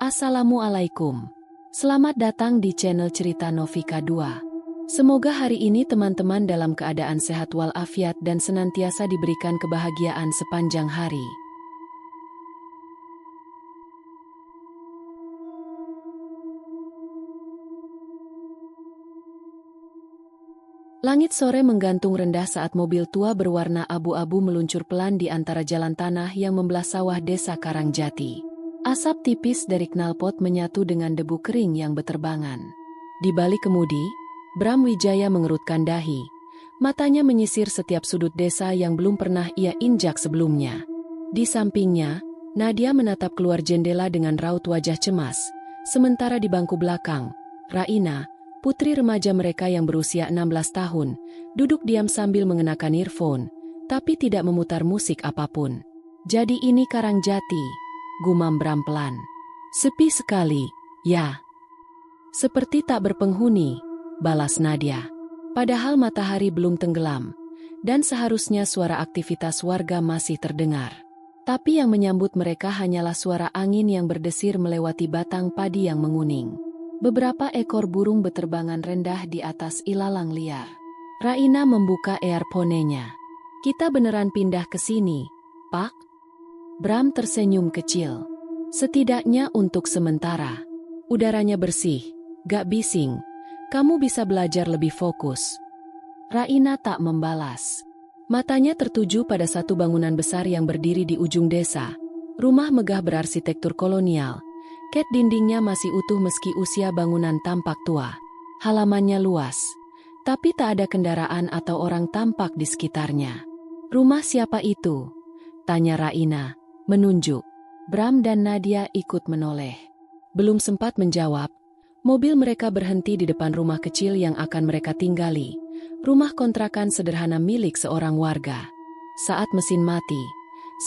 Assalamualaikum. Selamat datang di channel Cerita Novika 2. Semoga hari ini teman-teman dalam keadaan sehat walafiat dan senantiasa diberikan kebahagiaan sepanjang hari. Langit sore menggantung rendah saat mobil tua berwarna abu-abu meluncur pelan di antara jalan tanah yang membelah sawah desa Karangjati. Asap tipis dari knalpot menyatu dengan debu kering yang beterbangan. Di balik kemudi, Bram Wijaya mengerutkan dahi. Matanya menyisir setiap sudut desa yang belum pernah ia injak sebelumnya. Di sampingnya, Nadia menatap keluar jendela dengan raut wajah cemas. Sementara di bangku belakang, Raina, putri remaja mereka yang berusia 16 tahun, duduk diam sambil mengenakan earphone, tapi tidak memutar musik apapun. Jadi ini Karangjati, gumam Bram pelan. Sepi sekali, ya. Seperti tak berpenghuni, balas Nadia. Padahal matahari belum tenggelam, dan seharusnya suara aktivitas warga masih terdengar. Tapi yang menyambut mereka hanyalah suara angin yang berdesir melewati batang padi yang menguning. Beberapa ekor burung beterbangan rendah di atas ilalang liar. Raina membuka earphone-nya. Kita beneran pindah ke sini, Pak? Bram tersenyum kecil. Setidaknya untuk sementara. Udaranya bersih, gak bising. Kamu bisa belajar lebih fokus. Raina tak membalas. Matanya tertuju pada satu bangunan besar yang berdiri di ujung desa. Rumah megah berarsitektur kolonial. Ket dindingnya masih utuh meski usia bangunan tampak tua. Halamannya luas, tapi tak ada kendaraan atau orang tampak di sekitarnya. Rumah siapa itu? Tanya Raina, menunjuk. Bram dan Nadia ikut menoleh. Belum sempat menjawab, mobil mereka berhenti di depan rumah kecil yang akan mereka tinggali. Rumah kontrakan sederhana milik seorang warga. Saat mesin mati,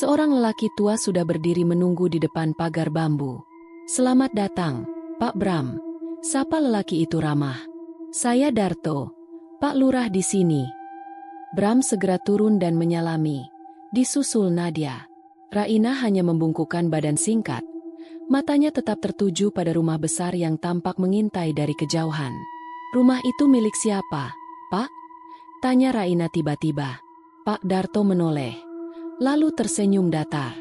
seorang lelaki tua sudah berdiri menunggu di depan pagar bambu. Selamat datang, Pak Bram. Sapa lelaki itu ramah. Saya Darto, Pak Lurah di sini. Bram segera turun dan menyalami. Disusul Nadia. Raina hanya membungkukkan badan singkat. Matanya tetap tertuju pada rumah besar yang tampak mengintai dari kejauhan. Rumah itu milik siapa, Pak? Tanya Raina tiba-tiba. Pak Darto menoleh. Lalu tersenyum datar.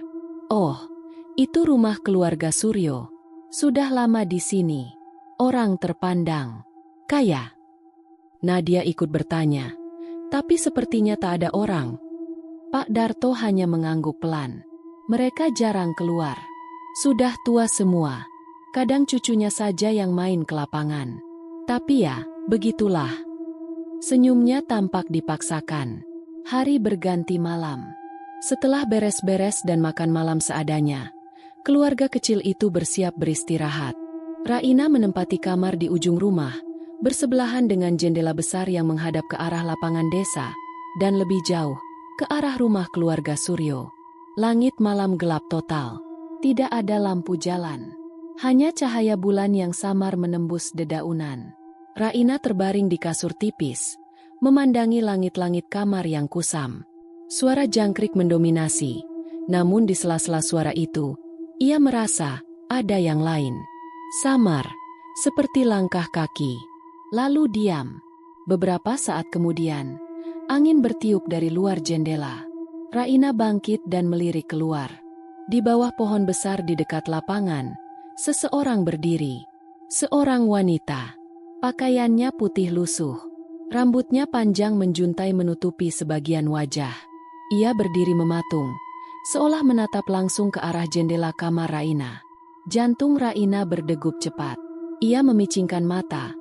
Oh, itu rumah keluarga Suryo. Sudah lama di sini. Orang terpandang. Kaya. Nadia ikut bertanya. Tapi sepertinya tak ada orang. Pak Darto hanya mengangguk pelan. Mereka jarang keluar. Sudah tua semua. Kadang cucunya saja yang main ke lapangan. Tapi ya, begitulah. Senyumnya tampak dipaksakan. Hari berganti malam. Setelah beres-beres dan makan malam seadanya, keluarga kecil itu bersiap beristirahat. Raina menempati kamar di ujung rumah, bersebelahan dengan jendela besar yang menghadap ke arah lapangan desa, dan lebih jauh, ke arah rumah keluarga Suryo. Langit malam gelap total. Tidak ada lampu jalan. Hanya cahaya bulan yang samar menembus dedaunan. Raina terbaring di kasur tipis, memandangi langit-langit kamar yang kusam. Suara jangkrik mendominasi, namun di sela-sela suara itu, ia merasa ada yang lain. Samar, seperti langkah kaki. Lalu diam. Beberapa saat kemudian, angin bertiup dari luar jendela. Raina bangkit dan melirik keluar. Di bawah pohon besar di dekat lapangan, seseorang berdiri. Seorang wanita. Pakaiannya putih lusuh. Rambutnya panjang menjuntai menutupi sebagian wajah. Ia berdiri mematung, seolah menatap langsung ke arah jendela kamar Raina. Jantung Raina berdegup cepat. Ia memicingkan mata,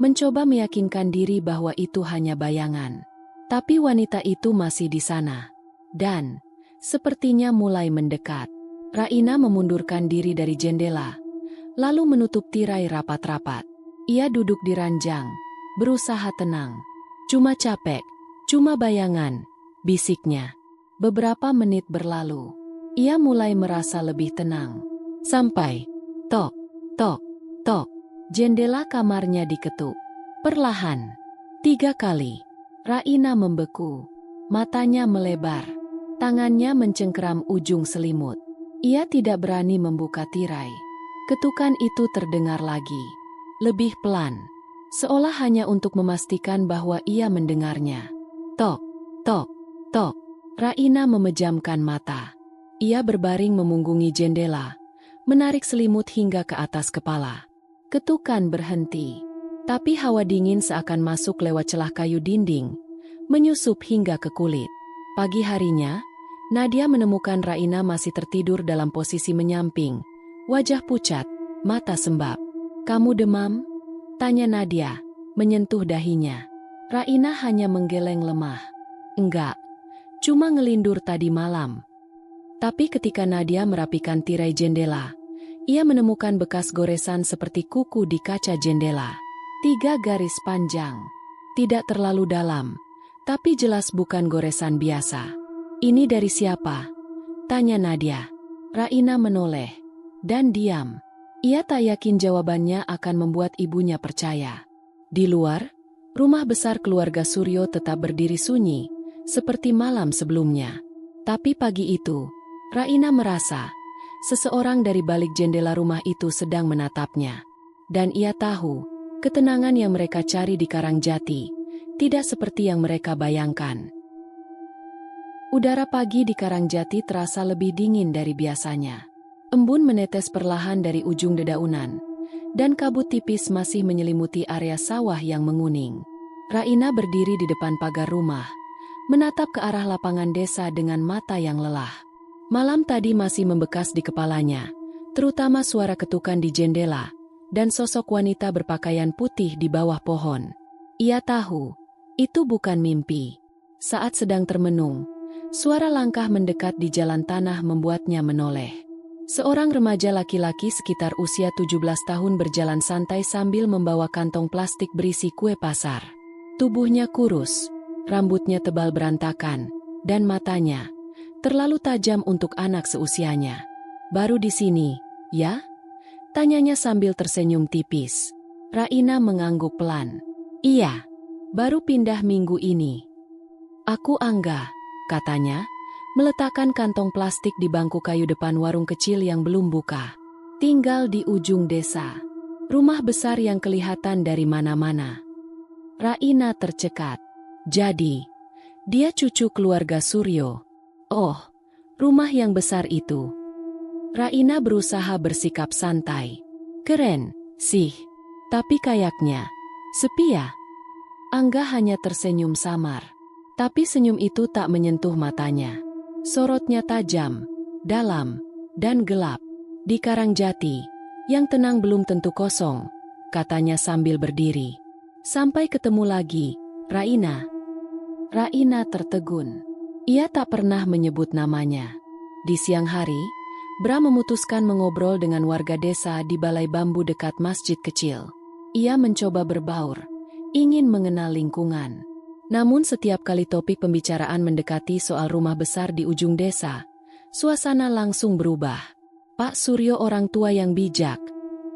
mencoba meyakinkan diri bahwa itu hanya bayangan. Tapi wanita itu masih di sana. Dan, sepertinya mulai mendekat. Raina memundurkan diri dari jendela, lalu menutup tirai rapat-rapat. Ia duduk di ranjang, berusaha tenang. Cuma capek, cuma bayangan, bisiknya. Beberapa menit berlalu. Ia mulai merasa lebih tenang. Sampai, tok, tok, tok. Jendela kamarnya diketuk. Perlahan. 3 kali. Raina membeku. Matanya melebar. Tangannya mencengkeram ujung selimut. Ia tidak berani membuka tirai. Ketukan itu terdengar lagi. Lebih pelan. Seolah hanya untuk memastikan bahwa ia mendengarnya. Tok, tok, tok. Raina memejamkan mata. Ia berbaring memunggungi jendela, menarik selimut hingga ke atas kepala. Ketukan berhenti. Tapi hawa dingin seakan masuk lewat celah kayu dinding, menyusup hingga ke kulit. Pagi harinya, Nadia menemukan Raina masih tertidur dalam posisi menyamping, wajah pucat, mata sembab. "Kamu demam?" tanya Nadia, menyentuh dahinya. Raina hanya menggeleng lemah. "Enggak, cuma ngelindur tadi malam." Tapi ketika Nadia merapikan tirai jendela, ia menemukan bekas goresan seperti kuku di kaca jendela. 3 garis panjang. Tidak terlalu dalam, tapi jelas bukan goresan biasa. "Ini dari siapa?" tanya Nadia. Raina menoleh dan diam. Ia tak yakin jawabannya akan membuat ibunya percaya. Di luar, rumah besar keluarga Suryo tetap berdiri sunyi, seperti malam sebelumnya. Tapi pagi itu, Raina merasa seseorang dari balik jendela rumah itu sedang menatapnya. Dan ia tahu, ketenangan yang mereka cari di Karangjati tidak seperti yang mereka bayangkan. Udara pagi di Karangjati terasa lebih dingin dari biasanya. Embun menetes perlahan dari ujung dedaunan, dan kabut tipis masih menyelimuti area sawah yang menguning. Raina berdiri di depan pagar rumah, menatap ke arah lapangan desa dengan mata yang lelah. Malam tadi masih membekas di kepalanya, terutama suara ketukan di jendela, dan sosok wanita berpakaian putih di bawah pohon. Ia tahu, itu bukan mimpi. Saat sedang termenung, suara langkah mendekat di jalan tanah membuatnya menoleh. Seorang remaja laki-laki sekitar usia 17 tahun berjalan santai sambil membawa kantong plastik berisi kue pasar. Tubuhnya kurus, rambutnya tebal berantakan, dan matanya terlalu tajam untuk anak seusianya. "Baru di sini, ya?" tanyanya sambil tersenyum tipis. Raina mengangguk pelan. "Iya, baru pindah minggu ini." "Aku Angga," katanya, meletakkan kantong plastik di bangku kayu depan warung kecil yang belum buka. "Tinggal di ujung desa. Rumah besar yang kelihatan dari mana-mana." Raina tercekat. Jadi, dia cucu keluarga Suryo. Oh, rumah yang besar itu. Raina berusaha bersikap santai. "Keren, sih. Tapi kayaknya sepi ya?" Angga hanya tersenyum samar. Tapi senyum itu tak menyentuh matanya. Sorotnya tajam, dalam, dan gelap. "Di Karangjati, yang tenang belum tentu kosong," katanya sambil berdiri. "Sampai ketemu lagi, Raina." Raina tertegun. Ia tak pernah menyebut namanya. Di siang hari, Bra memutuskan mengobrol dengan warga desa di balai bambu dekat masjid kecil. Ia mencoba berbaur, ingin mengenal lingkungan. Namun setiap kali topik pembicaraan mendekati soal rumah besar di ujung desa, suasana langsung berubah. "Pak Suryo orang tua yang bijak,"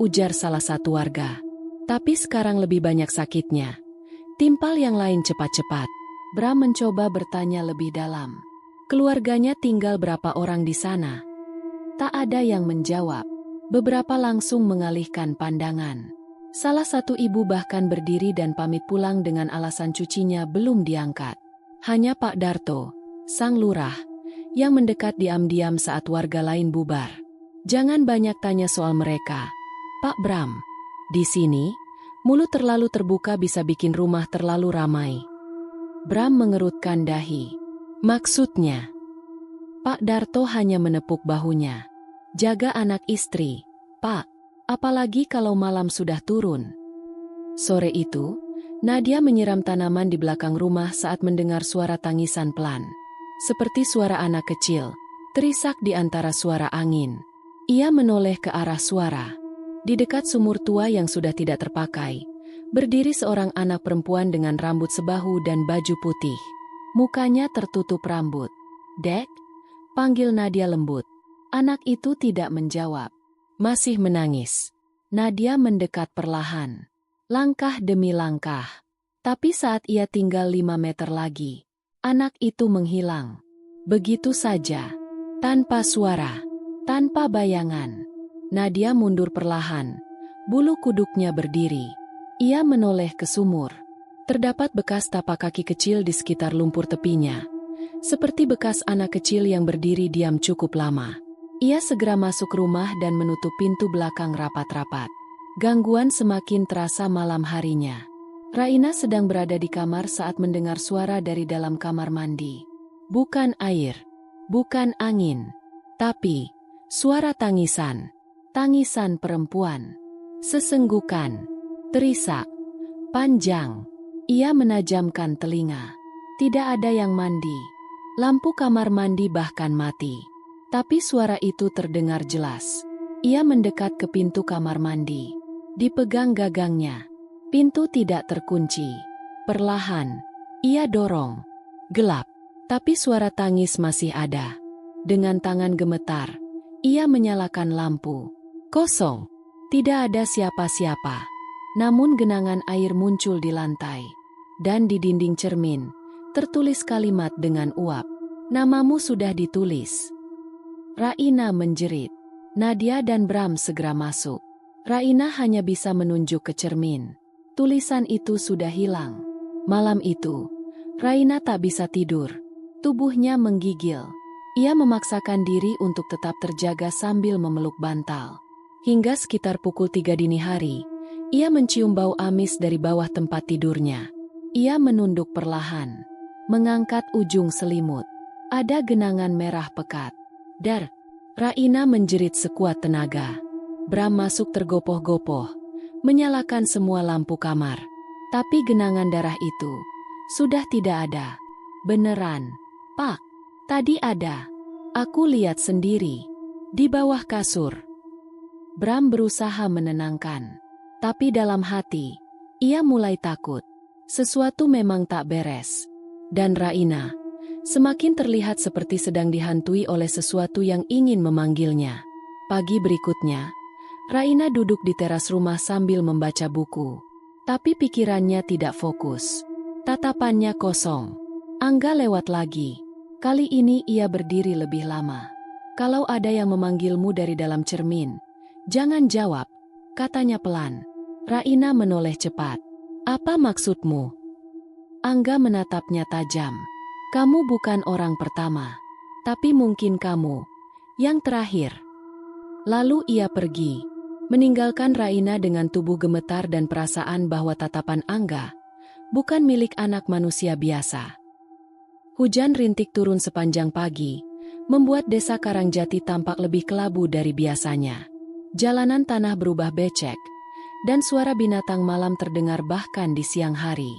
ujar salah satu warga. "Tapi sekarang lebih banyak sakitnya. Timpal yang lain cepat-cepat." Bra mencoba bertanya lebih dalam. "Keluarganya tinggal berapa orang di sana?" Tak ada yang menjawab. Beberapa langsung mengalihkan pandangan. Salah satu ibu bahkan berdiri dan pamit pulang dengan alasan cucinya belum diangkat. Hanya Pak Darto, sang lurah, yang mendekat diam-diam saat warga lain bubar. "Jangan banyak tanya soal mereka, Pak Bram. Di sini, mulut terlalu terbuka bisa bikin rumah terlalu ramai." Bram mengerutkan dahi. "Maksudnya?" Pak Darto hanya menepuk bahunya. "Jaga anak istri, Pak. Apalagi kalau malam sudah turun." Sore itu, Nadia menyiram tanaman di belakang rumah saat mendengar suara tangisan pelan. Seperti suara anak kecil, terisak di antara suara angin. Ia menoleh ke arah suara. Di dekat sumur tua yang sudah tidak terpakai, berdiri seorang anak perempuan dengan rambut sebahu dan baju putih. Mukanya tertutup rambut. "Dek?" panggil Nadia lembut. Anak itu tidak menjawab. Masih menangis. Nadia mendekat perlahan. Langkah demi langkah. Tapi saat ia tinggal 5 meter lagi, anak itu menghilang. Begitu saja. Tanpa suara. Tanpa bayangan. Nadia mundur perlahan. Bulu kuduknya berdiri. Ia menoleh ke sumur. Terdapat bekas tapak kaki kecil di sekitar lumpur tepinya. Seperti bekas anak kecil yang berdiri diam cukup lama. Ia segera masuk rumah dan menutup pintu belakang rapat-rapat. Gangguan semakin terasa malam harinya. Raina sedang berada di kamar saat mendengar suara dari dalam kamar mandi. Bukan air, bukan angin, tapi suara tangisan. Tangisan perempuan. Sesenggukan, terisak, panjang. Ia menajamkan telinga. Tidak ada yang mandi. Lampu kamar mandi bahkan mati. Tapi suara itu terdengar jelas. Ia mendekat ke pintu kamar mandi. Dipegang gagangnya. Pintu tidak terkunci. Perlahan, ia dorong. Gelap, tapi suara tangis masih ada. Dengan tangan gemetar, ia menyalakan lampu. Kosong. Tidak ada siapa-siapa. Namun genangan air muncul di lantai. Dan di dinding cermin, tertulis kalimat dengan uap. Namamu sudah ditulis. Raina menjerit. Nadia dan Bram segera masuk. Raina hanya bisa menunjuk ke cermin. Tulisan itu sudah hilang. Malam itu, Raina tak bisa tidur. Tubuhnya menggigil. Ia memaksakan diri untuk tetap terjaga sambil memeluk bantal. Hingga sekitar pukul 3 dini hari, ia mencium bau amis dari bawah tempat tidurnya. Ia menunduk perlahan, mengangkat ujung selimut. Ada genangan merah pekat. Dar, Raina menjerit sekuat tenaga. Bram masuk tergopoh-gopoh, menyalakan semua lampu kamar. Tapi genangan darah itu sudah tidak ada. Beneran, Pak, tadi ada. Aku lihat sendiri. Di bawah kasur. Bram berusaha menenangkan. Tapi dalam hati, ia mulai takut. Sesuatu memang tak beres. Dan Raina semakin terlihat seperti sedang dihantui oleh sesuatu yang ingin memanggilnya. Pagi berikutnya, Raina duduk di teras rumah sambil membaca buku. Tapi pikirannya tidak fokus. Tatapannya kosong. Angga lewat lagi. Kali ini ia berdiri lebih lama. Kalau ada yang memanggilmu dari dalam cermin, jangan jawab, katanya pelan. Raina menoleh cepat. Apa maksudmu? Angga menatapnya tajam. Kamu bukan orang pertama, tapi mungkin kamu yang terakhir. Lalu ia pergi, meninggalkan Raina dengan tubuh gemetar dan perasaan bahwa tatapan Angga bukan milik anak manusia biasa. Hujan rintik turun sepanjang pagi, membuat desa Karangjati tampak lebih kelabu dari biasanya. Jalanan tanah berubah becek, dan suara binatang malam terdengar bahkan di siang hari.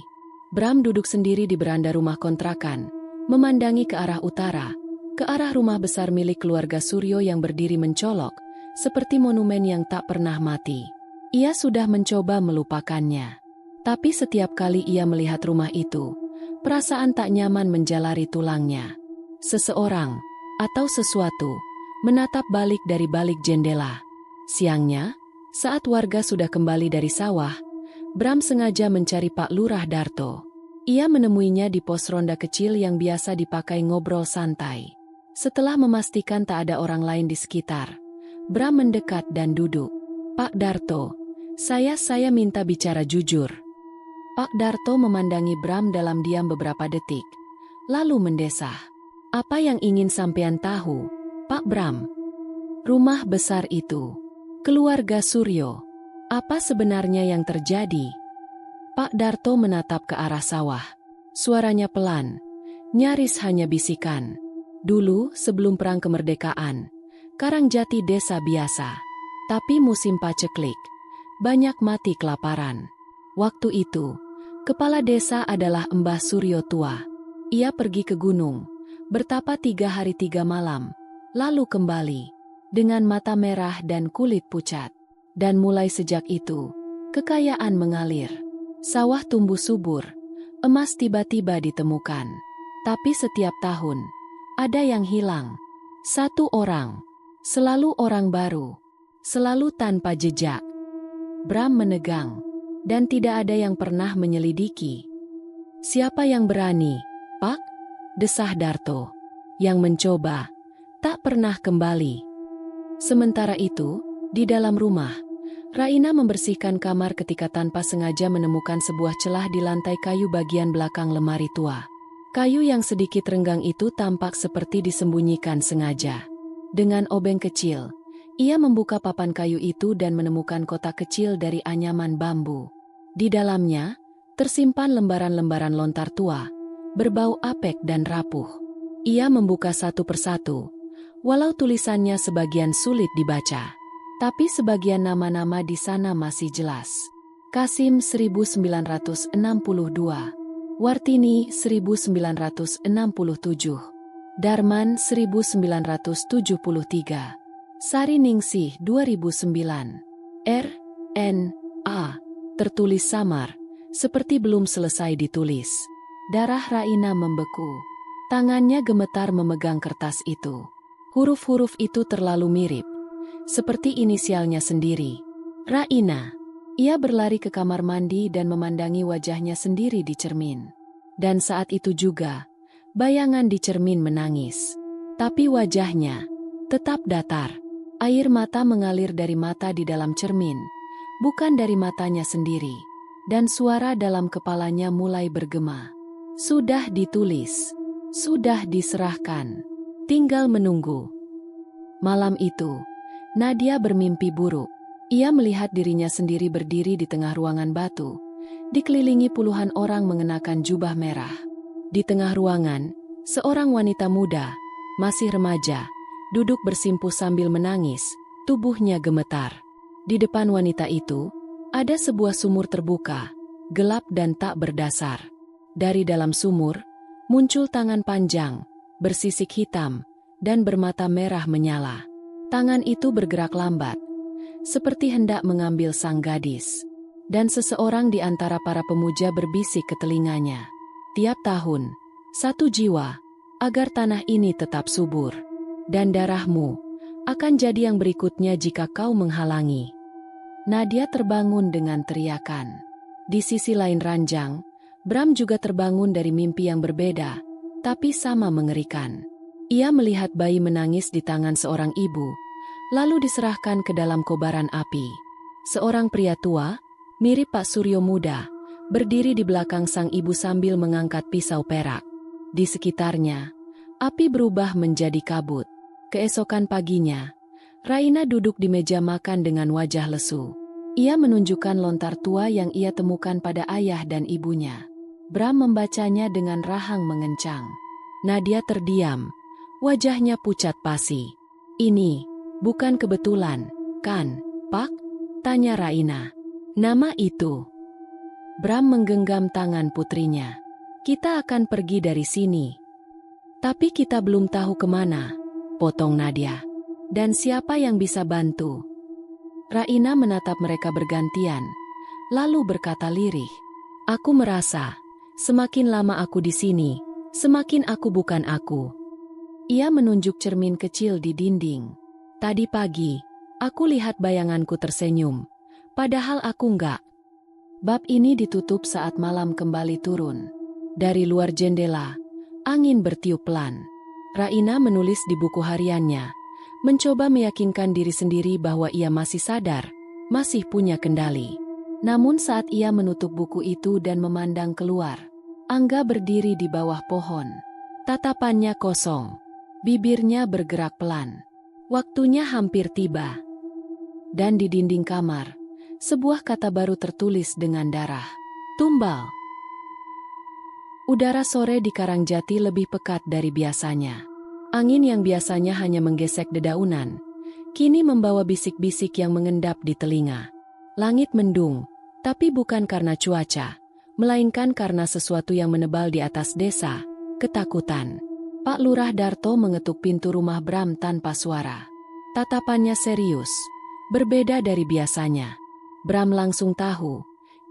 Bram duduk sendiri di beranda rumah kontrakan, memandangi ke arah utara, ke arah rumah besar milik keluarga Suryo yang berdiri mencolok, seperti monumen yang tak pernah mati. Ia sudah mencoba melupakannya. Tapi setiap kali ia melihat rumah itu, perasaan tak nyaman menjalari tulangnya. Seseorang, atau sesuatu, menatap balik dari balik jendela. Siangnya, saat warga sudah kembali dari sawah, Bram sengaja mencari Pak Lurah Darto. Ia menemuinya di pos ronda kecil yang biasa dipakai ngobrol santai. Setelah memastikan tak ada orang lain di sekitar, Bram mendekat dan duduk. Pak Darto, saya minta bicara jujur. Pak Darto memandangi Bram dalam diam beberapa detik, lalu mendesah. Apa yang ingin sampean tahu, Pak Bram? Rumah besar itu, keluarga Suryo. Apa sebenarnya yang terjadi? Pak Darto menatap ke arah sawah. Suaranya pelan, nyaris hanya bisikan. Dulu, sebelum perang kemerdekaan, Karangjati desa biasa. Tapi musim paceklik, banyak mati kelaparan. Waktu itu, kepala desa adalah Mbah Suryo tua. Ia pergi ke gunung, bertapa 3 hari 3 malam, lalu kembali, dengan mata merah dan kulit pucat. Dan mulai sejak itu, kekayaan mengalir. Sawah tumbuh subur, emas tiba-tiba ditemukan. Tapi setiap tahun, ada yang hilang. Satu orang, selalu orang baru, selalu tanpa jejak. Bram menegang, dan tidak ada yang pernah menyelidiki. Siapa yang berani, Pak? Desah Darto. Yang mencoba, tak pernah kembali. Sementara itu, Di dalam rumah, Raina membersihkan kamar ketika tanpa sengaja menemukan sebuah celah di lantai kayu bagian belakang lemari tua. Kayu yang sedikit renggang itu tampak seperti disembunyikan sengaja. Dengan obeng kecil, ia membuka papan kayu itu dan menemukan kotak kecil dari anyaman bambu. Di dalamnya, tersimpan lembaran-lembaran lontar tua, berbau apek dan rapuh. Ia membuka satu persatu, walau tulisannya sebagian sulit dibaca. Tapi sebagian nama-nama di sana masih jelas. Kasim 1962, Wartini 1967, Darman 1973, Sari Ningsih 2009. R. N. A. Tertulis samar, seperti belum selesai ditulis. Darah Raina membeku. Tangannya gemetar memegang kertas itu. Huruf-huruf itu terlalu mirip, seperti inisialnya sendiri. Raina. Ia berlari ke kamar mandi dan memandangi wajahnya sendiri di cermin. Dan saat itu juga, bayangan di cermin menangis. Tapi wajahnya tetap datar. Air mata mengalir dari mata di dalam cermin, bukan dari matanya sendiri. Dan suara dalam kepalanya mulai bergema. Sudah ditulis, sudah diserahkan, tinggal menunggu. Malam itu, Nadia bermimpi buruk. Ia melihat dirinya sendiri berdiri di tengah ruangan batu, dikelilingi puluhan orang mengenakan jubah merah. Di tengah ruangan, seorang wanita muda, masih remaja, duduk bersimpuh sambil menangis, tubuhnya gemetar. Di depan wanita itu, ada sebuah sumur terbuka, gelap dan tak berdasar. Dari dalam sumur, muncul tangan panjang, bersisik hitam, dan bermata merah menyala. Tangan itu bergerak lambat, seperti hendak mengambil sang gadis. Dan seseorang di antara para pemuja berbisik ke telinganya, "Tiap tahun, 1 jiwa, agar tanah ini tetap subur. Dan darahmu akan jadi yang berikutnya jika kau menghalangi." Nadia terbangun dengan teriakan. Di sisi lain ranjang, Bram juga terbangun dari mimpi yang berbeda, tapi sama mengerikan. Ia melihat bayi menangis di tangan seorang ibu, lalu diserahkan ke dalam kobaran api. Seorang pria tua, mirip Pak Suryo muda, berdiri di belakang sang ibu sambil mengangkat pisau perak. Di sekitarnya, api berubah menjadi kabut. Keesokan paginya, Raina duduk di meja makan dengan wajah lesu. Ia menunjukkan lontar tua yang ia temukan pada ayah dan ibunya. Bram membacanya dengan rahang mengencang. Nadia terdiam, wajahnya pucat pasi. "Ini bukan kebetulan, kan, Pak?" tanya Raina. "Nama itu." Bram menggenggam tangan putrinya. "Kita akan pergi dari sini." "Tapi kita belum tahu kemana," potong Nadia. "Dan siapa yang bisa bantu?" Raina menatap mereka bergantian, lalu berkata lirih, "Aku merasa, semakin lama aku di sini, semakin aku bukan aku." Ia menunjuk cermin kecil di dinding. "Tadi pagi, aku lihat bayanganku tersenyum, padahal aku enggak." Bab ini ditutup saat malam kembali turun. Dari luar jendela, angin bertiup pelan. Raina menulis di buku hariannya, mencoba meyakinkan diri sendiri bahwa ia masih sadar, masih punya kendali. Namun saat ia menutup buku itu dan memandang keluar, Angga berdiri di bawah pohon. Tatapannya kosong, bibirnya bergerak pelan. Waktunya hampir tiba. Dan di dinding kamar, sebuah kata baru tertulis dengan darah. Tumbal. Udara sore di Karangjati lebih pekat dari biasanya. Angin yang biasanya hanya menggesek dedaunan, kini membawa bisik-bisik yang mengendap di telinga. Langit mendung, tapi bukan karena cuaca, melainkan karena sesuatu yang menebal di atas desa, ketakutan. Pak Lurah Darto mengetuk pintu rumah Bram tanpa suara. Tatapannya serius, berbeda dari biasanya. Bram langsung tahu,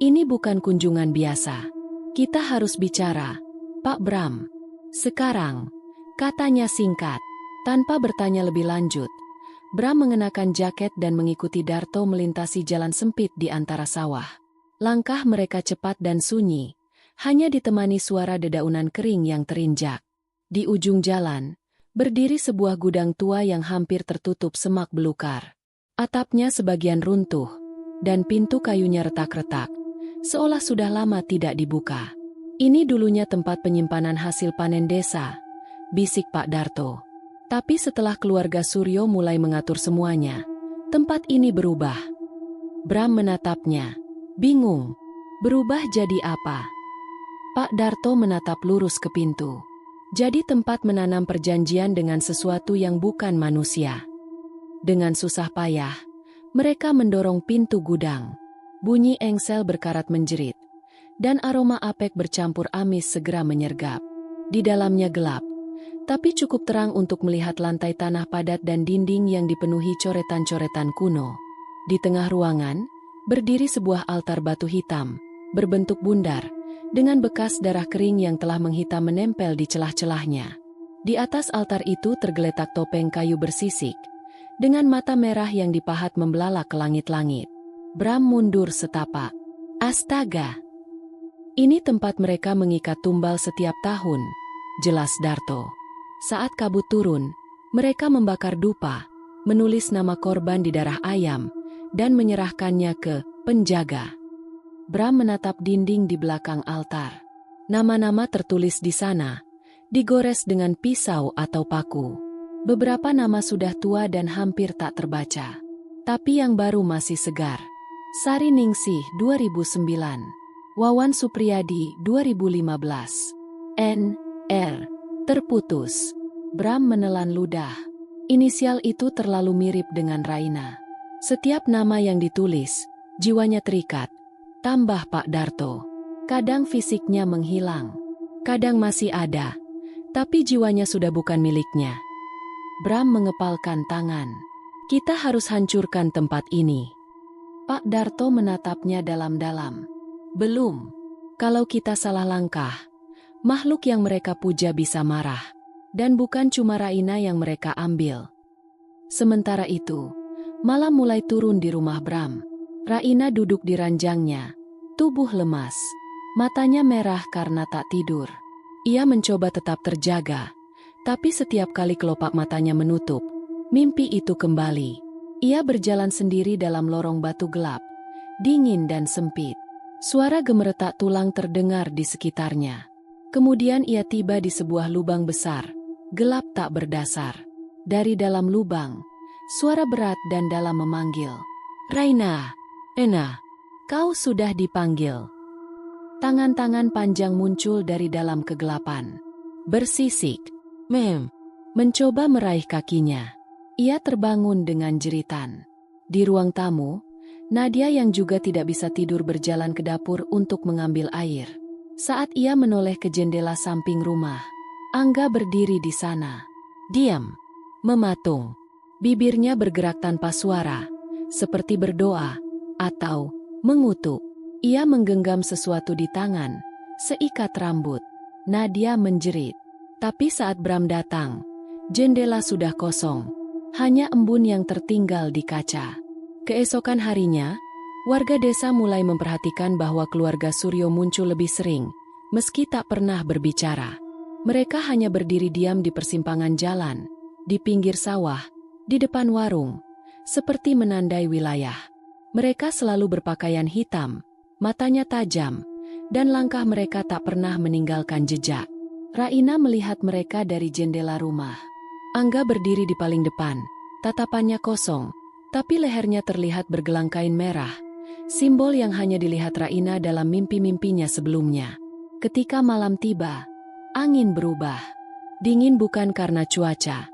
ini bukan kunjungan biasa. "Kita harus bicara, Pak Bram." "Sekarang," katanya singkat. Tanpa bertanya lebih lanjut, Bram mengenakan jaket dan mengikuti Darto melintasi jalan sempit di antara sawah. Langkah mereka cepat dan sunyi, hanya ditemani suara dedaunan kering yang terinjak. Di ujung jalan, berdiri sebuah gudang tua yang hampir tertutup semak belukar. Atapnya sebagian runtuh, dan pintu kayunya retak-retak, seolah sudah lama tidak dibuka. Ini dulunya tempat penyimpanan hasil panen desa, bisik Pak Darto. Tapi setelah keluarga Suryo mulai mengatur semuanya, tempat ini berubah. Bram menatapnya, bingung. Berubah jadi apa? Pak Darto menatap lurus ke pintu. Jadi tempat menanam perjanjian dengan sesuatu yang bukan manusia. Dengan susah payah, mereka mendorong pintu gudang. Bunyi engsel berkarat menjerit, dan aroma apek bercampur amis segera menyergap. Di dalamnya gelap, tapi cukup terang untuk melihat lantai tanah padat dan dinding yang dipenuhi coretan-coretan kuno. Di tengah ruangan, berdiri sebuah altar batu hitam, berbentuk bundar, dengan bekas darah kering yang telah menghitam menempel di celah-celahnya. Di atas altar itu tergeletak topeng kayu bersisik, dengan mata merah yang dipahat membelalak ke langit-langit. Bram mundur setapak. Astaga! Ini tempat mereka mengikat tumbal setiap tahun, jelas Darto. Saat kabut turun, mereka membakar dupa, menulis nama korban di darah ayam, dan menyerahkannya ke penjaga. Bram menatap dinding di belakang altar. Nama-nama tertulis di sana, digores dengan pisau atau paku. Beberapa nama sudah tua dan hampir tak terbaca. Tapi yang baru masih segar. Sari Ningsih 2009. Wawan Supriyadi 2015. N.R. Terputus. Bram menelan ludah. Inisial itu terlalu mirip dengan Raina. Setiap nama yang ditulis, jiwanya terikat. Tambah Pak Darto. Kadang fisiknya menghilang. Kadang masih ada. Tapi jiwanya sudah bukan miliknya. Bram mengepalkan tangan. Kita harus hancurkan tempat ini. Pak Darto menatapnya dalam-dalam. Belum. Kalau kita salah langkah, makhluk yang mereka puja bisa marah. Dan bukan cuma Raina yang mereka ambil. Sementara itu, malam mulai turun di rumah Bram. Raina duduk di ranjangnya, tubuh lemas. Matanya merah karena tak tidur. Ia mencoba tetap terjaga. Tapi setiap kali kelopak matanya menutup, mimpi itu kembali. Ia berjalan sendiri dalam lorong batu gelap, dingin dan sempit. Suara gemeretak tulang terdengar di sekitarnya. Kemudian ia tiba di sebuah lubang besar, gelap tak berdasar. Dari dalam lubang, suara berat dan dalam memanggil. Raina, Ena, kau sudah dipanggil. Tangan-tangan panjang muncul dari dalam kegelapan. Bersisik. Mencoba meraih kakinya. Ia terbangun dengan jeritan. Di ruang tamu, Nadia yang juga tidak bisa tidur berjalan ke dapur untuk mengambil air. Saat ia menoleh ke jendela samping rumah, Angga berdiri di sana. Diam. Mematung. Bibirnya bergerak tanpa suara, seperti berdoa, atau mengutuk. Ia menggenggam sesuatu di tangan, seikat rambut. Nadia menjerit. Tapi saat Bram datang, jendela sudah kosong. Hanya embun yang tertinggal di kaca. Keesokan harinya, warga desa mulai memperhatikan bahwa keluarga Suryo muncul lebih sering, meski tak pernah berbicara. Mereka hanya berdiri diam di persimpangan jalan, di pinggir sawah, di depan warung, seperti menandai wilayah. Mereka selalu berpakaian hitam, matanya tajam, dan langkah mereka tak pernah meninggalkan jejak. Raina melihat mereka dari jendela rumah. Angga berdiri di paling depan, tatapannya kosong, tapi lehernya terlihat bergelang kain merah, simbol yang hanya dilihat Raina dalam mimpi-mimpinya sebelumnya. Ketika malam tiba, angin berubah. Dingin bukan karena cuaca,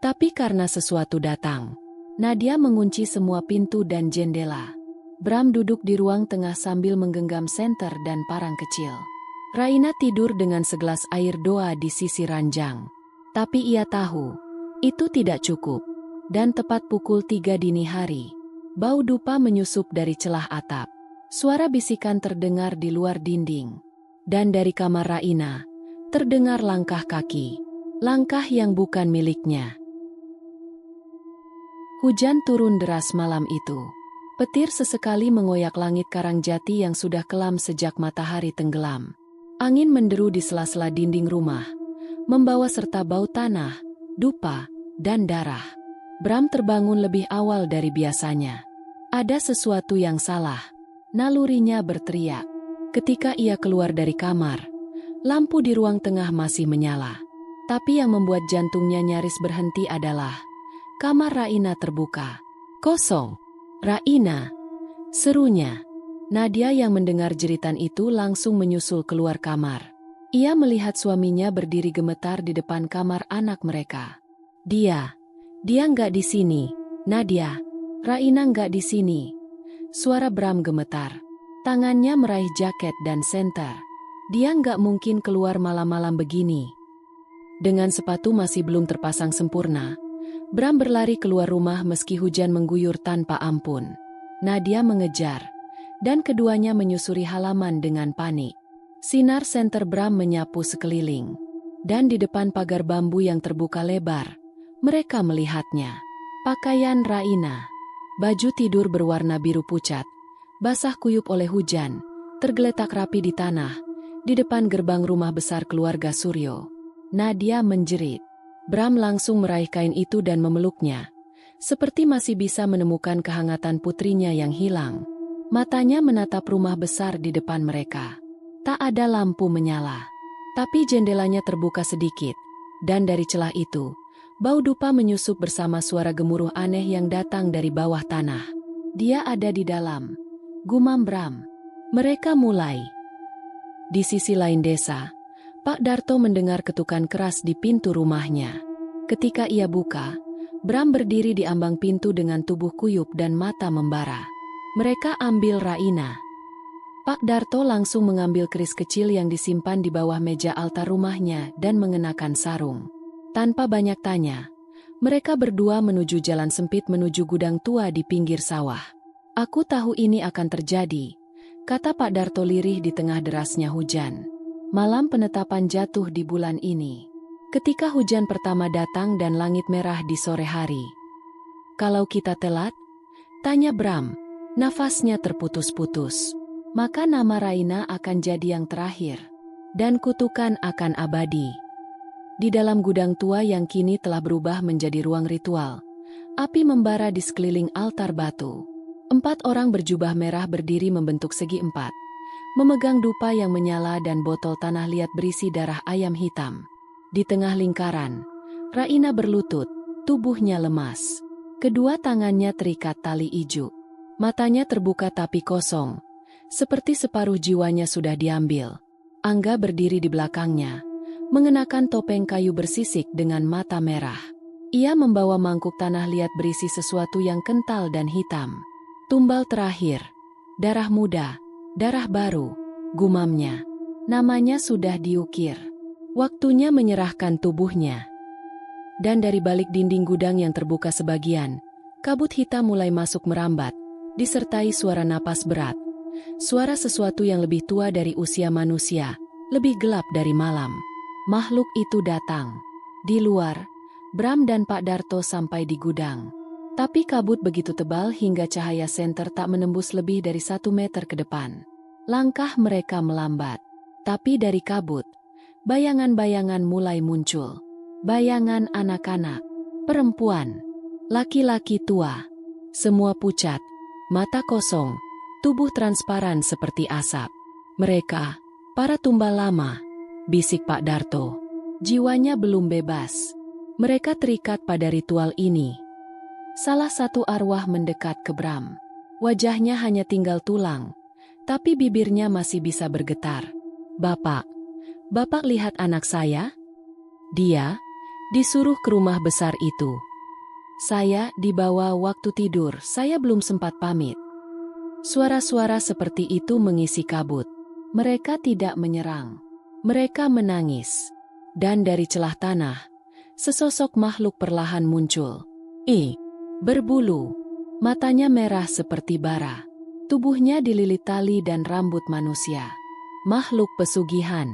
tapi karena sesuatu datang. Nadia mengunci semua pintu dan jendela. Bram duduk di ruang tengah sambil menggenggam senter dan parang kecil. Raina tidur dengan segelas air doa di sisi ranjang. Tapi ia tahu, itu tidak cukup. Dan tepat pukul 3 dini hari, bau dupa menyusup dari celah atap. Suara bisikan terdengar di luar dinding. Dan dari kamar Raina, terdengar langkah kaki. Langkah yang bukan miliknya. Hujan turun deras malam itu. Petir sesekali mengoyak langit Karangjati yang sudah kelam sejak matahari tenggelam. Angin menderu di sela-sela dinding rumah, membawa serta bau tanah, dupa, dan darah. Bram terbangun lebih awal dari biasanya. Ada sesuatu yang salah. Nalurinya berteriak. Ketika ia keluar dari kamar, lampu di ruang tengah masih menyala. Tapi yang membuat jantungnya nyaris berhenti adalah kamar Raina terbuka. Kosong. Raina, serunya. Nadia yang mendengar jeritan itu langsung menyusul keluar kamar. Ia melihat suaminya berdiri gemetar di depan kamar anak mereka. Dia nggak di sini, Nadia. Raina nggak di sini. Suara Bram gemetar. Tangannya meraih jaket dan senter. Dia nggak mungkin keluar malam-malam begini. Dengan sepatu masih belum terpasang sempurna, Bram berlari keluar rumah meski hujan mengguyur tanpa ampun. Nadia mengejar, dan keduanya menyusuri halaman dengan panik. Sinar senter Bram menyapu sekeliling, dan di depan pagar bambu yang terbuka lebar, mereka melihatnya. Pakaian Raina, baju tidur berwarna biru pucat, basah kuyup oleh hujan, tergeletak rapi di tanah, di depan gerbang rumah besar keluarga Suryo. Nadia menjerit. Bram langsung meraih kain itu dan memeluknya, seperti masih bisa menemukan kehangatan putrinya yang hilang. Matanya menatap rumah besar di depan mereka. Tak ada lampu menyala, tapi jendelanya terbuka sedikit, dan dari celah itu, bau dupa menyusup bersama suara gemuruh aneh yang datang dari bawah tanah. Dia ada di dalam, gumam Bram. Mereka mulai. Di sisi lain desa, Pak Darto mendengar ketukan keras di pintu rumahnya. Ketika ia buka, Bram berdiri di ambang pintu dengan tubuh kuyup dan mata membara. Mereka ambil Raina. Pak Darto langsung mengambil keris kecil yang disimpan di bawah meja altar rumahnya dan mengenakan sarung. Tanpa banyak tanya, mereka berdua menuju jalan sempit menuju gudang tua di pinggir sawah. Aku tahu ini akan terjadi, kata Pak Darto lirih di tengah derasnya hujan. Malam penetapan jatuh di bulan ini. Ketika hujan pertama datang dan langit merah di sore hari. Kalau kita telat? Tanya Bram. Nafasnya terputus-putus. Maka nama Raina akan jadi yang terakhir. Dan kutukan akan abadi. Di dalam gudang tua yang kini telah berubah menjadi ruang ritual, api membara di sekeliling altar batu. 4 orang berjubah merah berdiri membentuk segi 4. Memegang dupa yang menyala dan botol tanah liat berisi darah ayam hitam. Di tengah lingkaran, Raina berlutut, tubuhnya lemas. Kedua tangannya terikat tali ijuk. Matanya terbuka tapi kosong, seperti separuh jiwanya sudah diambil. Angga berdiri di belakangnya, mengenakan topeng kayu bersisik dengan mata merah. Ia membawa mangkuk tanah liat berisi sesuatu yang kental dan hitam. Tumbal terakhir, darah muda. Darah baru, gumamnya. Namanya sudah diukir. Waktunya menyerahkan tubuhnya. Dan dari balik dinding gudang yang terbuka sebagian, kabut hitam mulai masuk merambat, disertai suara napas berat. Suara sesuatu yang lebih tua dari usia manusia, lebih gelap dari malam. Makhluk itu datang. Di luar, Bram dan Pak Darto sampai di gudang. Tapi kabut begitu tebal hingga cahaya senter tak menembus lebih dari 1 meter ke depan. Langkah mereka melambat. Tapi dari kabut, bayangan-bayangan mulai muncul. Bayangan anak-anak, perempuan, laki-laki tua. Semua pucat, mata kosong, tubuh transparan seperti asap. Mereka, para tumbal lama, bisik Pak Darto. Jiwanya belum bebas. Mereka terikat pada ritual ini. Salah satu arwah mendekat ke Bram. Wajahnya hanya tinggal tulang, tapi bibirnya masih bisa bergetar. Bapak lihat anak saya? Dia disuruh ke rumah besar itu. Saya dibawa waktu tidur, saya belum sempat pamit. Suara-suara seperti itu mengisi kabut. Mereka tidak menyerang. Mereka menangis. Dan dari celah tanah, sesosok makhluk perlahan muncul. Berbulu, matanya merah seperti bara, tubuhnya dililit tali dan rambut manusia. Makhluk pesugihan,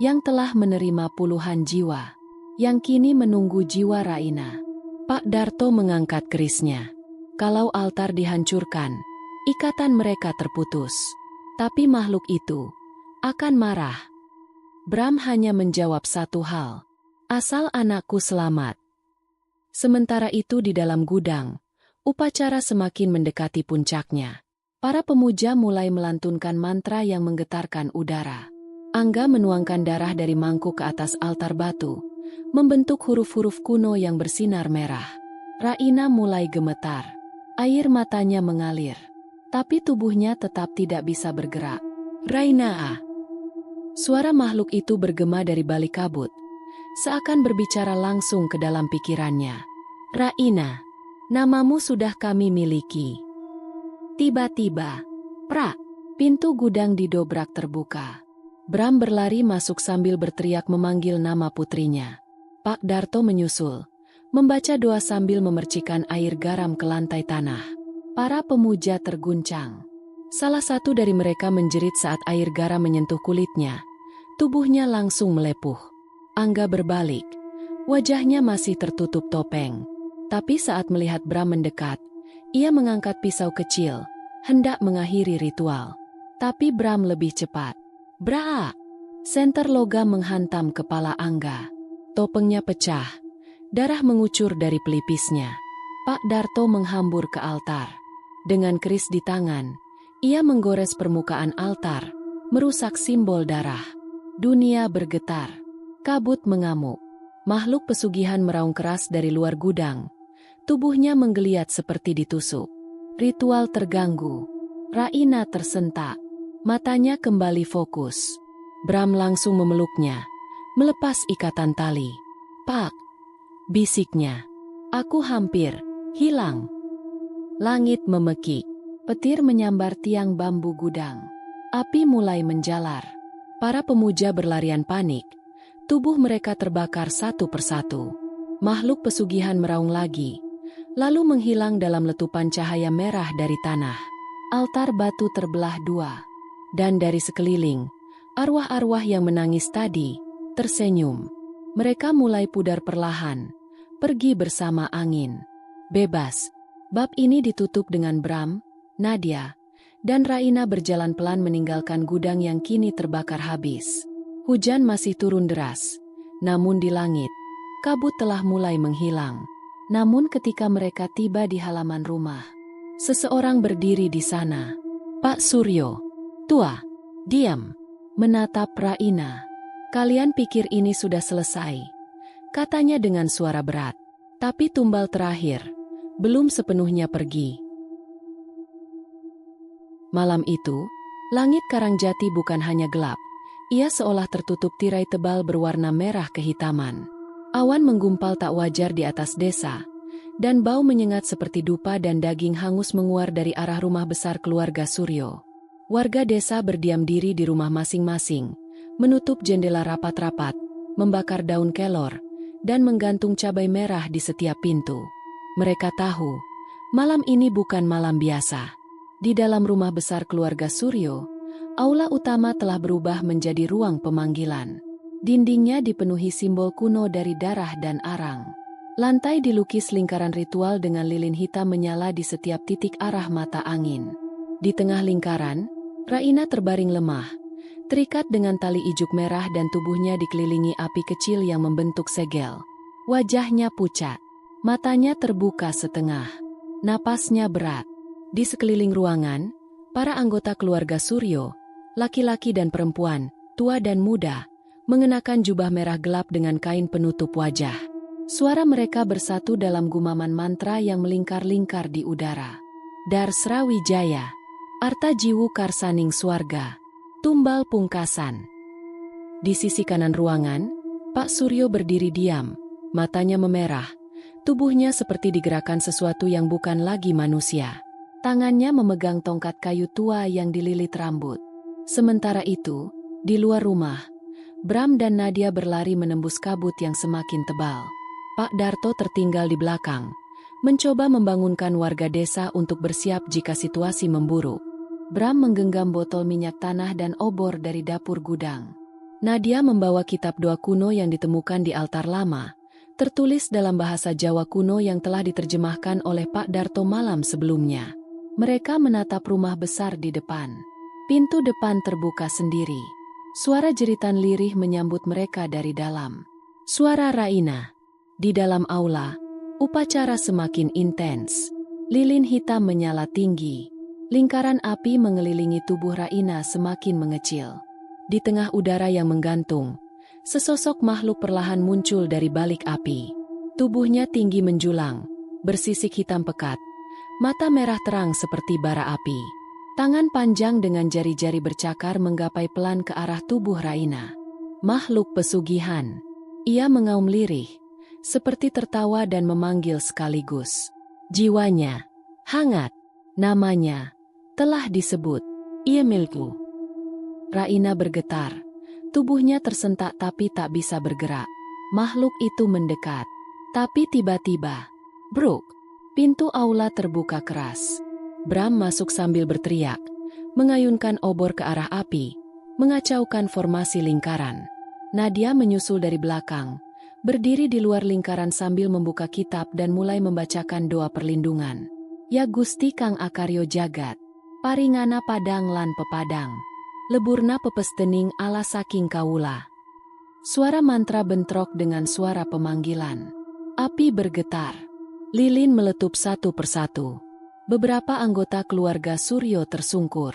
yang telah menerima puluhan jiwa, yang kini menunggu jiwa Raina. Pak Darto mengangkat kerisnya. Kalau altar dihancurkan, ikatan mereka terputus. Tapi makhluk itu akan marah. Bram hanya menjawab satu hal. Asal anakku selamat. Sementara itu di dalam gudang, upacara semakin mendekati puncaknya. Para pemuja mulai melantunkan mantra yang menggetarkan udara. Angga menuangkan darah dari mangkuk ke atas altar batu, membentuk huruf-huruf kuno yang bersinar merah. Raina mulai gemetar. Air matanya mengalir. Tapi tubuhnya tetap tidak bisa bergerak. Raina! Suara makhluk itu bergema dari balik kabut, seakan berbicara langsung ke dalam pikirannya. Raina, namamu sudah kami miliki. Tiba-tiba, prak, pintu gudang didobrak terbuka. Bram berlari masuk sambil berteriak memanggil nama putrinya. Pak Darto menyusul, membaca doa sambil memercikan air garam ke lantai tanah. Para pemuja terguncang. Salah satu dari mereka menjerit saat air garam menyentuh kulitnya. Tubuhnya langsung melepuh. Angga berbalik. Wajahnya masih tertutup topeng. Tapi saat melihat Bram mendekat, ia mengangkat pisau kecil, hendak mengakhiri ritual. Tapi Bram lebih cepat. Bra! Senter logam menghantam kepala Angga. Topengnya pecah. Darah mengucur dari pelipisnya. Pak Darto menghambur ke altar. Dengan keris di tangan, ia menggores permukaan altar, merusak simbol darah. Dunia bergetar. Kabut mengamuk. Makhluk pesugihan meraung keras dari luar gudang. Tubuhnya menggeliat seperti ditusuk. Ritual terganggu. Raina tersentak. Matanya kembali fokus. Bram langsung memeluknya, melepas ikatan tali. Pak! Bisiknya. Aku hampir hilang. Langit memekik. Petir menyambar tiang bambu gudang. Api mulai menjalar. Para pemuja berlarian panik. Tubuh mereka terbakar satu persatu. Makhluk pesugihan meraung lagi, lalu menghilang dalam letupan cahaya merah dari tanah. Altar batu terbelah dua. Dan dari sekeliling, arwah-arwah yang menangis tadi tersenyum. Mereka mulai pudar perlahan, pergi bersama angin. Bebas. Bab ini ditutup dengan Bram, Nadia, dan Raina berjalan pelan meninggalkan gudang yang kini terbakar habis. Hujan masih turun deras, namun di langit, kabut telah mulai menghilang. Namun ketika mereka tiba di halaman rumah, seseorang berdiri di sana. Pak Suryo. Tua, diam. Menatap Raina. Kalian pikir ini sudah selesai? Katanya dengan suara berat. Tapi tumbal terakhir belum sepenuhnya pergi. Malam itu, langit Karangjati bukan hanya gelap. Ia seolah tertutup tirai tebal berwarna merah kehitaman. Awan menggumpal tak wajar di atas desa, dan bau menyengat seperti dupa dan daging hangus menguar dari arah rumah besar keluarga Suryo. Warga desa berdiam diri di rumah masing-masing, menutup jendela rapat-rapat, membakar daun kelor, dan menggantung cabai merah di setiap pintu. Mereka tahu, malam ini bukan malam biasa. Di dalam rumah besar keluarga Suryo, aula utama telah berubah menjadi ruang pemanggilan. Dindingnya dipenuhi simbol kuno dari darah dan arang. Lantai dilukis lingkaran ritual dengan lilin hitam menyala di setiap titik arah mata angin. Di tengah lingkaran, Raina terbaring lemah, terikat dengan tali ijuk merah dan tubuhnya dikelilingi api kecil yang membentuk segel. Wajahnya pucat, matanya terbuka setengah, napasnya berat. Di sekeliling ruangan, para anggota keluarga Suryo, laki-laki dan perempuan, tua dan muda, mengenakan jubah merah gelap dengan kain penutup wajah. Suara mereka bersatu dalam gumaman mantra yang melingkar-lingkar di udara. Dar Srawijaya, Arta Jiwu Karsaning Swarga, Tumbal Pungkasan. Di sisi kanan ruangan, Pak Suryo berdiri diam, matanya memerah, tubuhnya seperti digerakkan sesuatu yang bukan lagi manusia. Tangannya memegang tongkat kayu tua yang dililit rambut. Sementara itu, di luar rumah, Bram dan Nadia berlari menembus kabut yang semakin tebal. Pak Darto tertinggal di belakang, mencoba membangunkan warga desa untuk bersiap jika situasi memburuk. Bram menggenggam botol minyak tanah dan obor dari dapur gudang. Nadia membawa kitab doa kuno yang ditemukan di altar lama, tertulis dalam bahasa Jawa kuno yang telah diterjemahkan oleh Pak Darto malam sebelumnya. Mereka menatap rumah besar di depan. Pintu depan terbuka sendiri. Suara jeritan lirih menyambut mereka dari dalam. Suara Raina. Di dalam aula, Upacara semakin intens. Lilin hitam menyala tinggi. Lingkaran api mengelilingi tubuh Raina semakin mengecil. Di tengah udara yang menggantung, sesosok makhluk perlahan muncul dari balik api. Tubuhnya tinggi menjulang, bersisik hitam pekat. Mata merah terang seperti bara api. Tangan panjang dengan jari-jari bercakar menggapai pelan ke arah tubuh Raina. Makhluk pesugihan. Ia mengaum lirih, seperti tertawa dan memanggil sekaligus. Jiwanya hangat. Namanya telah disebut. Ia milikku. Raina bergetar. Tubuhnya tersentak tapi tak bisa bergerak. Makhluk itu mendekat. Tapi tiba-tiba, bruk, pintu aula terbuka keras. Bram masuk sambil berteriak, mengayunkan obor ke arah api, mengacaukan formasi lingkaran. Nadia menyusul dari belakang, berdiri di luar lingkaran sambil membuka kitab dan mulai membacakan doa perlindungan. Ya Gusti Kang Akaryo Jagat, paringana padang lan pepadang, leburna pepestening ala saking kawula. Suara mantra bentrok dengan suara pemanggilan. Api bergetar. Lilin meletup satu persatu. Beberapa anggota keluarga Suryo tersungkur.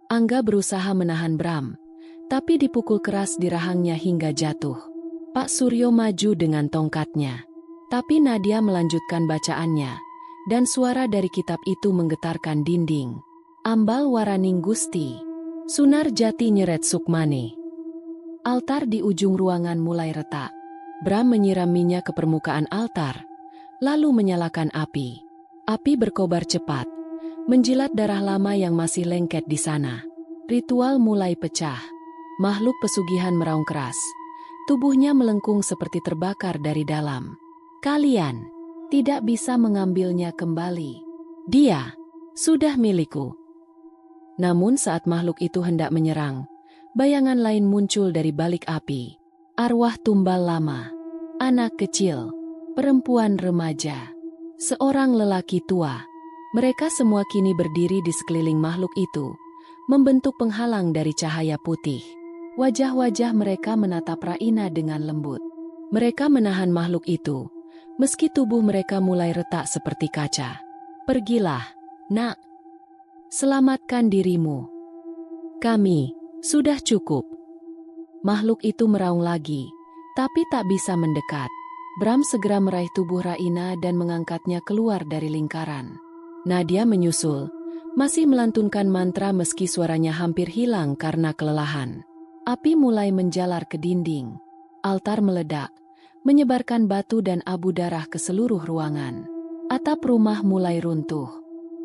Angga berusaha menahan Bram, tapi dipukul keras di rahangnya hingga jatuh. Pak Suryo maju dengan tongkatnya. Tapi Nadia melanjutkan bacaannya, dan suara dari kitab itu menggetarkan dinding. Ambal waraning Gusti. Sunar jati nyeret sukmane. Altar di ujung ruangan mulai retak. Bram menyiram minyak ke permukaan altar, lalu menyalakan api. Api berkobar cepat, menjilat darah lama yang masih lengket di sana. Ritual mulai pecah. Makhluk pesugihan meraung keras. Tubuhnya melengkung seperti terbakar dari dalam. Kalian tidak bisa mengambilnya kembali. Dia sudah milikku. Namun saat makhluk itu hendak menyerang, bayangan lain muncul dari balik api. Arwah tumbal lama, anak kecil, perempuan remaja, seorang lelaki tua. Mereka semua kini berdiri di sekeliling makhluk itu, membentuk penghalang dari cahaya putih. Wajah-wajah mereka menatap Raina dengan lembut. Mereka menahan makhluk itu, meski tubuh mereka mulai retak seperti kaca. Pergilah, nak. Selamatkan dirimu. Kami sudah cukup. Makhluk itu meraung lagi, tapi tak bisa mendekat. Bram segera meraih tubuh Raina dan mengangkatnya keluar dari lingkaran. Nadia menyusul, masih melantunkan mantra meski suaranya hampir hilang karena kelelahan. Api mulai menjalar ke dinding. Altar meledak, menyebarkan batu dan abu darah ke seluruh ruangan. Atap rumah mulai runtuh.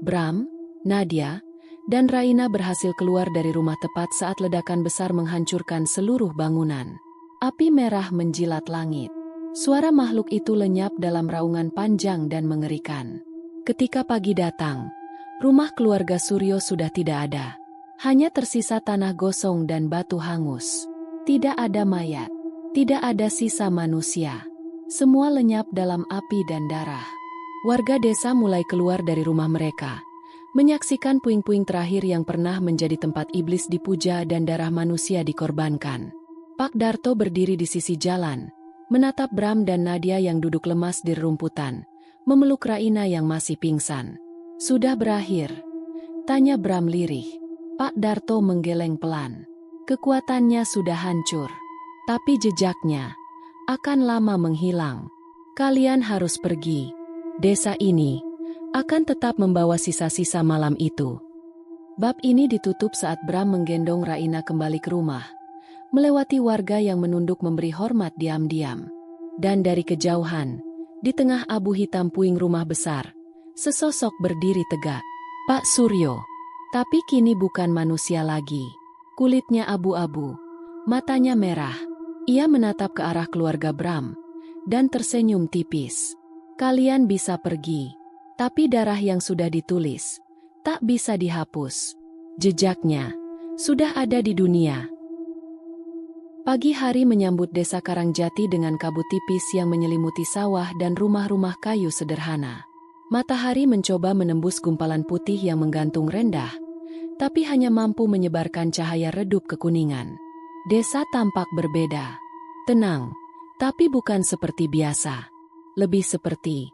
Bram, Nadia, dan Raina berhasil keluar dari rumah tepat saat ledakan besar menghancurkan seluruh bangunan. Api merah menjilat langit. Suara makhluk itu lenyap dalam raungan panjang dan mengerikan. Ketika pagi datang, rumah keluarga Suryo sudah tidak ada. Hanya tersisa tanah gosong dan batu hangus. Tidak ada mayat. Tidak ada sisa manusia. Semua lenyap dalam api dan darah. Warga desa mulai keluar dari rumah mereka, menyaksikan puing-puing terakhir yang pernah menjadi tempat iblis dipuja dan darah manusia dikorbankan. Pak Darto berdiri di sisi jalan, menatap Bram dan Nadia yang duduk lemas di rerumputan, memeluk Raina yang masih pingsan. Sudah berakhir? Tanya Bram lirih. Pak Darto menggeleng pelan. Kekuatannya sudah hancur, tapi jejaknya akan lama menghilang. Kalian harus pergi. Desa ini akan tetap membawa sisa-sisa malam itu. Bab ini ditutup saat Bram menggendong Raina kembali ke rumah, melewati warga yang menunduk memberi hormat diam-diam. Dan dari kejauhan, di tengah abu hitam puing rumah besar, sesosok berdiri tegak. Pak Suryo. Tapi kini bukan manusia lagi. Kulitnya abu-abu, matanya merah. Ia menatap ke arah keluarga Bram, dan tersenyum tipis. Kalian bisa pergi, tapi darah yang sudah ditulis tak bisa dihapus. Jejaknya sudah ada di dunia. Pagi hari menyambut desa Karangjati dengan kabut tipis yang menyelimuti sawah dan rumah-rumah kayu sederhana. Matahari mencoba menembus gumpalan putih yang menggantung rendah, tapi hanya mampu menyebarkan cahaya redup kekuningan. Desa tampak berbeda. Tenang, tapi bukan seperti biasa. Lebih seperti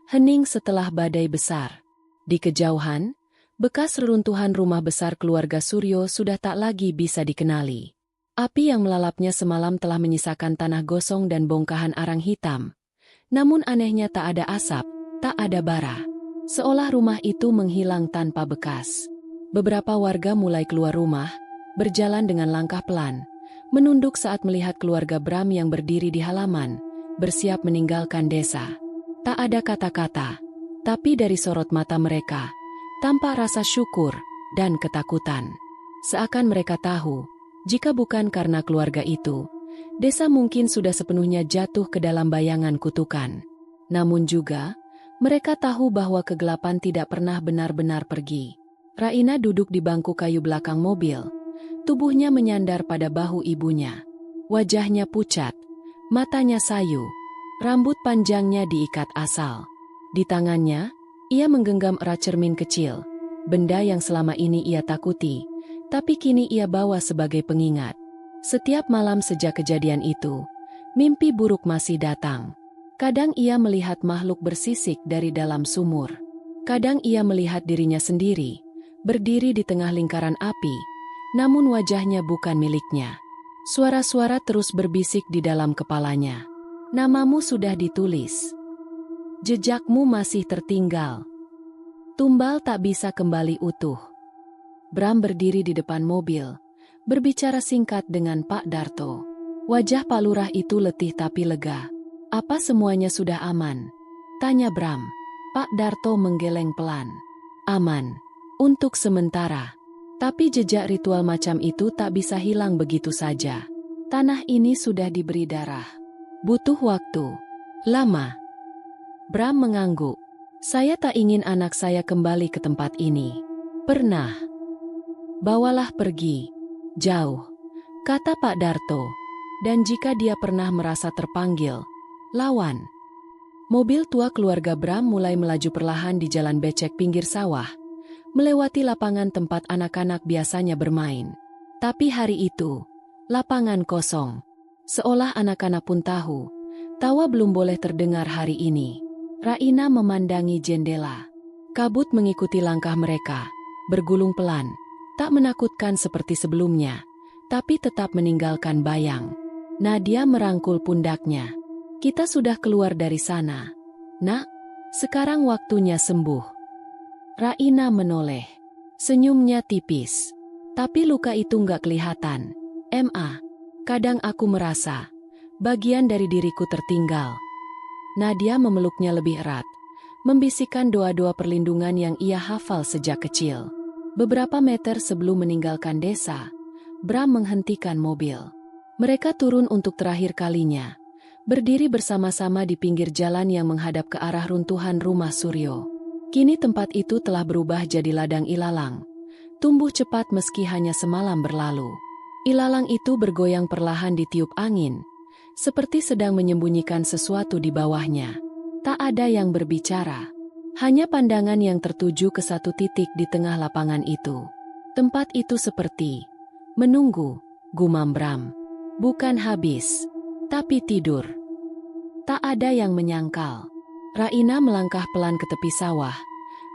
Hening setelah badai besar. Di kejauhan, bekas reruntuhan rumah besar keluarga Suryo sudah tak lagi bisa dikenali. Api yang melalapnya semalam telah menyisakan tanah gosong dan bongkahan arang hitam. Namun anehnya tak ada asap, tak ada bara. Seolah rumah itu menghilang tanpa bekas. Beberapa warga mulai keluar rumah, berjalan dengan langkah pelan, menunduk saat melihat keluarga Bram yang berdiri di halaman, bersiap meninggalkan desa. Tak ada kata-kata, tapi dari sorot mata mereka, tampak rasa syukur dan ketakutan. Seakan mereka tahu, jika bukan karena keluarga itu, desa mungkin sudah sepenuhnya jatuh ke dalam bayangan kutukan. Namun juga, mereka tahu bahwa kegelapan tidak pernah benar-benar pergi. Raina duduk di bangku kayu belakang mobil. Tubuhnya menyandar pada bahu ibunya. Wajahnya pucat, matanya sayu. Rambut panjangnya diikat asal. Di tangannya, ia menggenggam erat cermin kecil. Benda yang selama ini ia takuti, tapi kini ia bawa sebagai pengingat. Setiap malam sejak kejadian itu, mimpi buruk masih datang. Kadang ia melihat makhluk bersisik dari dalam sumur. Kadang ia melihat dirinya sendiri, berdiri di tengah lingkaran api, namun wajahnya bukan miliknya. Suara-suara terus berbisik di dalam kepalanya. Namamu sudah ditulis. Jejakmu masih tertinggal. Tumbal tak bisa kembali utuh. Bram berdiri di depan mobil, berbicara singkat dengan Pak Darto. Wajah Pak Lurah itu letih tapi lega. Apa semuanya sudah aman? Tanya Bram. Pak Darto menggeleng pelan. Aman. Untuk sementara. Tapi jejak ritual macam itu tak bisa hilang begitu saja. Tanah ini sudah diberi darah. Butuh waktu. Lama. Bram mengangguk. Saya tak ingin anak saya kembali ke tempat ini. Pernah. Bawalah pergi. Jauh. Kata Pak Darto. Dan jika dia pernah merasa terpanggil, lawan. Mobil tua keluarga Bram mulai melaju perlahan di jalan becek pinggir sawah, melewati lapangan tempat anak-anak biasanya bermain. Tapi hari itu, lapangan kosong. Seolah anak-anak pun tahu, tawa belum boleh terdengar hari ini. Raina memandangi jendela. Kabut mengikuti langkah mereka, bergulung pelan, tak menakutkan seperti sebelumnya, tapi tetap meninggalkan bayang. Nadia merangkul pundaknya. Kita sudah keluar dari sana. Nak, sekarang waktunya sembuh. Raina menoleh. Senyumnya tipis. Tapi luka itu nggak kelihatan. Kadang aku merasa, bagian dari diriku tertinggal. Nadia memeluknya lebih erat, membisikkan doa-doa perlindungan yang ia hafal sejak kecil. Beberapa meter sebelum meninggalkan desa, Bram menghentikan mobil. Mereka turun untuk terakhir kalinya, berdiri bersama-sama di pinggir jalan yang menghadap ke arah runtuhan rumah Suryo. Kini tempat itu telah berubah jadi ladang ilalang, tumbuh cepat meski hanya semalam berlalu. Ilalang itu bergoyang perlahan ditiup angin, seperti sedang menyembunyikan sesuatu di bawahnya. Tak ada yang berbicara, hanya pandangan yang tertuju ke satu titik di tengah lapangan itu. Tempat itu seperti menunggu, gumam Bram. Bukan habis, tapi tidur. Tak ada yang menyangkal. Raina melangkah pelan ke tepi sawah,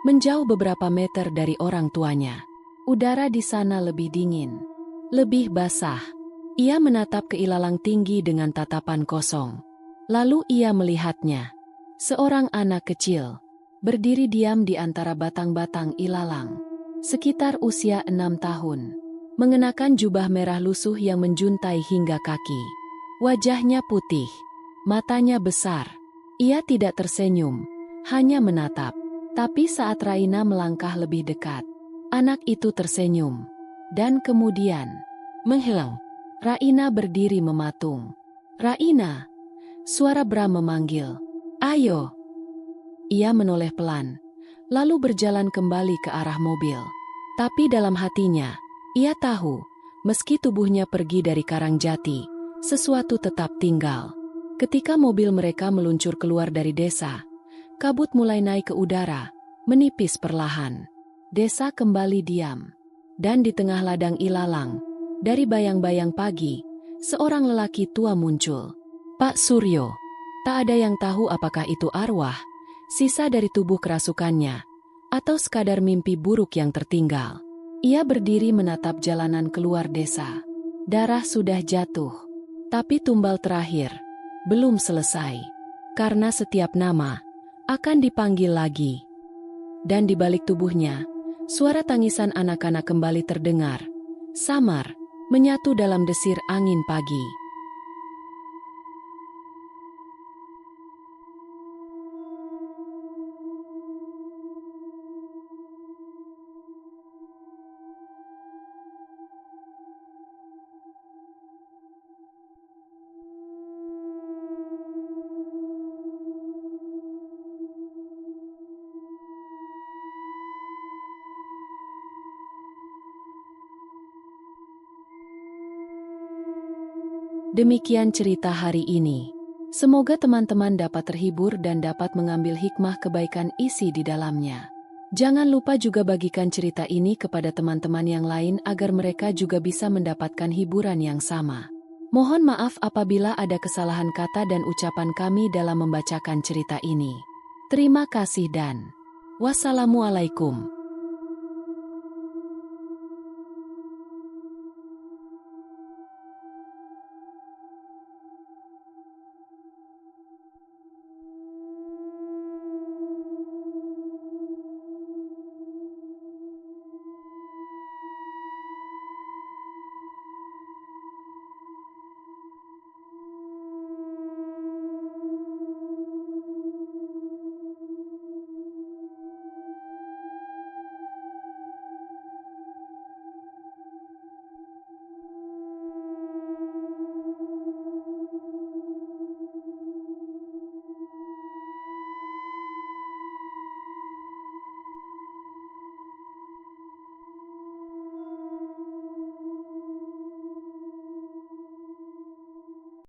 menjauh beberapa meter dari orang tuanya. Udara di sana lebih dingin, lebih basah. Ia menatap ke ilalang tinggi dengan tatapan kosong. Lalu ia melihatnya. Seorang anak kecil, berdiri diam di antara batang-batang ilalang. Sekitar usia 6 tahun. Mengenakan jubah merah lusuh yang menjuntai hingga kaki. Wajahnya putih, matanya besar. Ia tidak tersenyum, hanya menatap. Tapi saat Raina melangkah lebih dekat, anak itu tersenyum. Dan kemudian, menghilang. Raina berdiri mematung. Raina, suara Bram memanggil. Ayo. Ia menoleh pelan, lalu berjalan kembali ke arah mobil. Tapi dalam hatinya, ia tahu, meski tubuhnya pergi dari Karangjati, sesuatu tetap tinggal. Ketika mobil mereka meluncur keluar dari desa, kabut mulai naik ke udara, menipis perlahan. Desa kembali diam. Dan di tengah ladang ilalang, dari bayang-bayang pagi, seorang lelaki tua muncul. Pak Suryo. Tak ada yang tahu apakah itu arwah, sisa dari tubuh kerasukannya, atau sekadar mimpi buruk yang tertinggal. Ia berdiri menatap jalanan keluar desa. Darah sudah jatuh, tapi tumbal terakhir belum selesai. Karena setiap nama akan dipanggil lagi. Dan di balik tubuhnya, suara tangisan anak-anak kembali terdengar, samar, menyatu dalam desir angin pagi. Demikian cerita hari ini. Semoga teman-teman dapat terhibur dan dapat mengambil hikmah kebaikan isi di dalamnya. Jangan lupa juga bagikan cerita ini kepada teman-teman yang lain agar mereka juga bisa mendapatkan hiburan yang sama. Mohon maaf apabila ada kesalahan kata dan ucapan kami dalam membacakan cerita ini. Terima kasih dan wassalamualaikum.